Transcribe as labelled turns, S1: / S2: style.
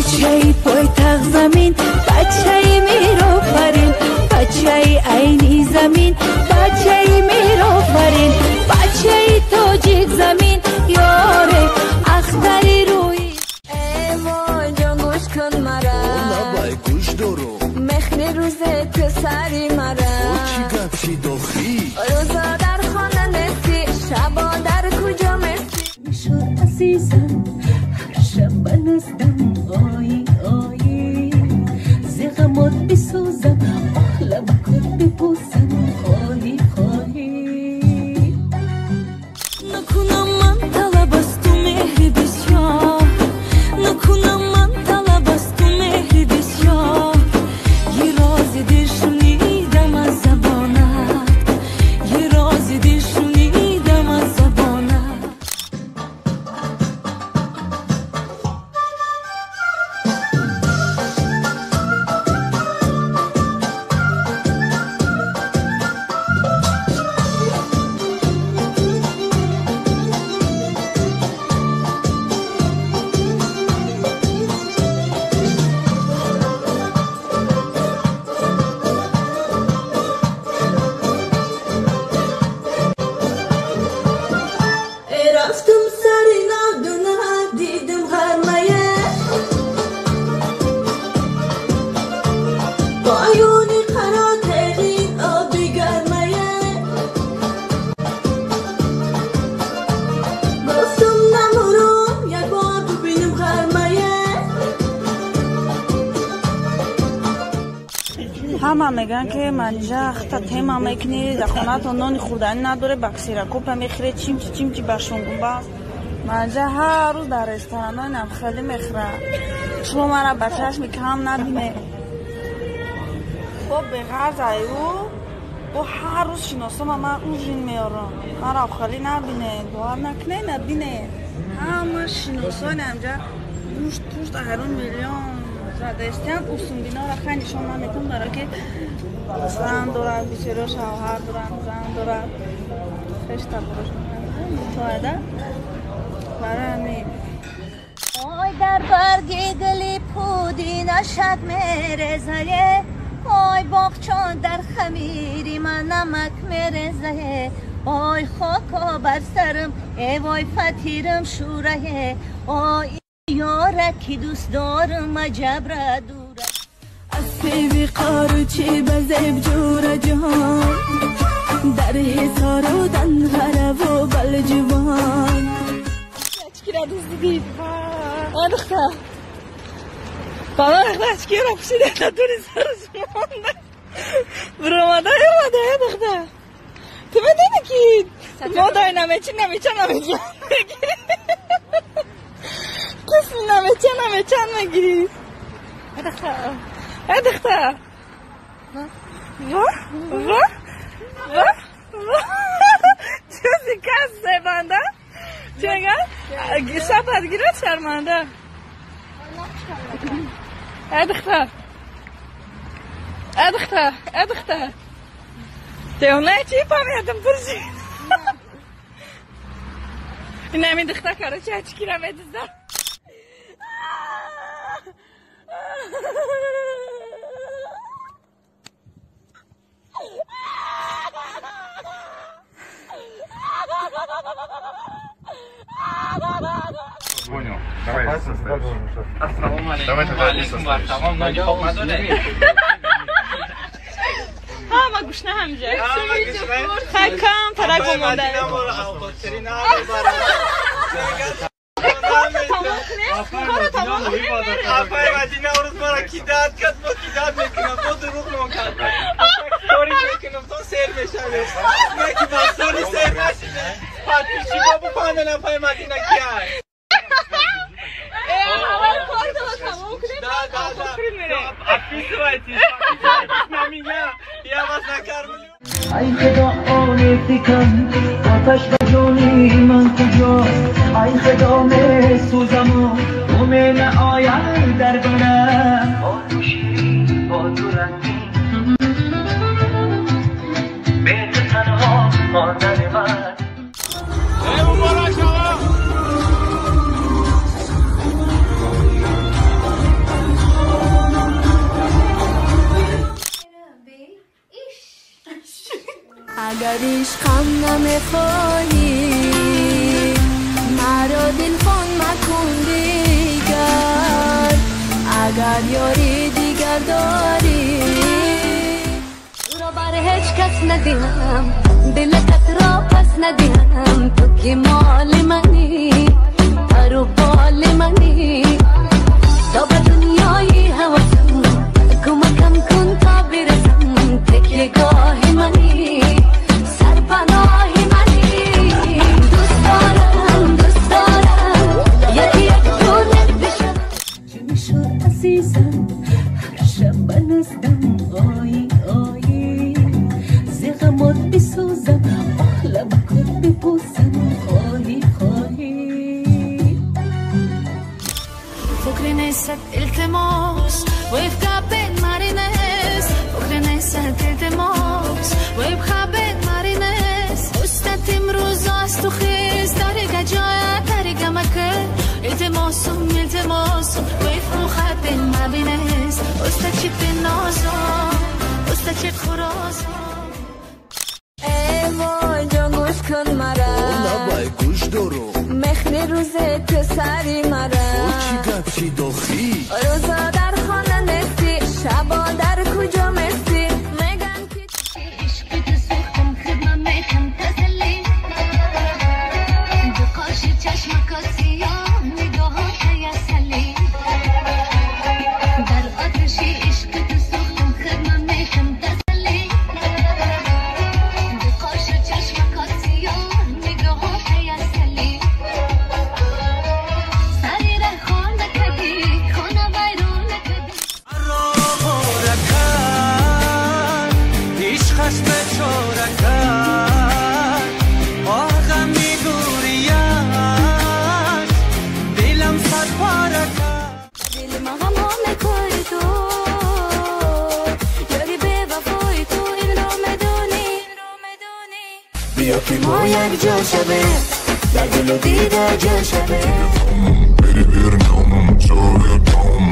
S1: بچه‌ای پایتخت زمین، بچه‌ای میرآفرین، بچه‌ای عینی زمین، بچه‌ای میرآفرین، بچه‌ای تاجیک زمین، یاره اختری روی ای وای جان گوش کن مرا
S2: نبای گوش دارو
S1: مخن روز پسری مرا
S2: چی گپ چی داخلی
S1: روزا در خانه نستی شبا در کجا مستی شد عزیزم هر شب بنستم آی آی زغمات بسوزم آحلم کن بپوسم خواهی خواهی نکنم من طلب از تو مهر بسیار نکنم من طلب از تو مهر بسیار یه رازی دیر شنیدم از زبانت یه رازی دیر شنیدم از زبانت رفتم سری نادونه دیدم غرمه با عیونی قرار تغییر آبی گرمه گفتم نمورم یک بار ببینم غرمه
S3: همه میگن که منجا تا تیما میکنی در خونه تو نانی خوردنی نداره بکسیرکوپ میخوره چیم چی باشون باز منجا هر روز در رستوران هم خیلی میخوره شما مرا بچهش میکنم نبینه خب به غرض ایو با هر روز شناسم من اون جین میارم مرا خیلی نبینه دوار نکنه نبینه همه شناسان همجا پوشت هرون میلیون دستیان اوسون بینا را خیلی نشان نمیتون داره که زن دارد بیچاره شوهر دارد زن دارد خشتا براش متعاده برای همین
S1: آی در برگی گلی پودی نشد میرزه آی باغچان در خمیری من نمک میرزه آی خاکا بر سرم ای وای فتیرم شوره آی یاره کی دوست دارم عجب را دوره از سیوی قارو چی بزیب جور جهان در حسار و دنغره و بل جوان چکی را دوست دیدید دختر بابا دختر چکی را پشیده تا دوری سرش مانده برامده دختر تو بدینه که ما دای نمیچه قسمی نمیچه نمیگیری دختر و چیزی کس زبانده چگه شپت گیره شرمانده دختر دیونه چی پامیدم پرسی این همین دختر کاره چه چکی را میدزدم
S4: Понял. Давай составишь. Давай тогда ты составишь.
S3: همه گوشنه همجا خکم ترک بمانده کارو تمام کنیم
S5: افای مدینه اون روز مرا کی داد کرد با کی داد میکنم با دروغ نمیکنم استوری میکنم تو سیر بشم نه کی با استوری سیر نشینه پس پیشی با بکنن افای مدینه کی هست
S3: اول کار تو تمام کنیم
S5: افیس وایتی نمیگه یا بس نکر
S6: ای خدا آنیتی کن آتش و جانی من کجا ای خدا می سوزم و می نآید در بره با تو شیرین با تو رنگین به تو تنها ماندن من
S1: اگر عشقم نمیخواهی مرا دل خون مکن دیگر اگر یاری دیگر داری را بر هیچ کس ندیم دلت را پس ندیم تو که مال منی پر و بال منی تا به دنیای حواسم کمکم کن تا برسم تکیه گاه منی سرپناه منی دوست دارم یکی یک دونه بشم چه میشد عزیزم هر شب بنزدم آیی آیی زغمات بسوزم لب کن ببوسم خواهی فکر نیست التماس ويبقى بين مارينيس فكر نيست التماس ويبقى بين مارينيس استتم روزاست تو خيس طريقة جاية طريقة مكان التماسم ويبقى بين مارينيس استتشت النازم استتشت خرازم ای وای جان گوش کن مرا
S2: نبای گوش دارو
S1: مخن روز تو سری مرا
S2: چی گپ چی داخی
S1: روزا در خانه نستی شبا در کجا مستی میگن که عشق تو سوختم خدمه میتم تسلی دو قاش چشمک سیاه نگاه تیسلی در آتشی عشق تو سوختم خدمه میتم تسلی دو قاش چشمک سیاه نگاه تیسلی سری ره خانه کدی خانه بیرون کدی
S5: عشقش به چارکن آغم میگوریش دلم صد پارکن
S1: دل مغم ها میکنی تو یاری به وفای تو این رو میدونی
S2: بیا که
S1: ما یک جا شبه در دل و دیده جا شبه
S7: Baby, bir namım söyle tam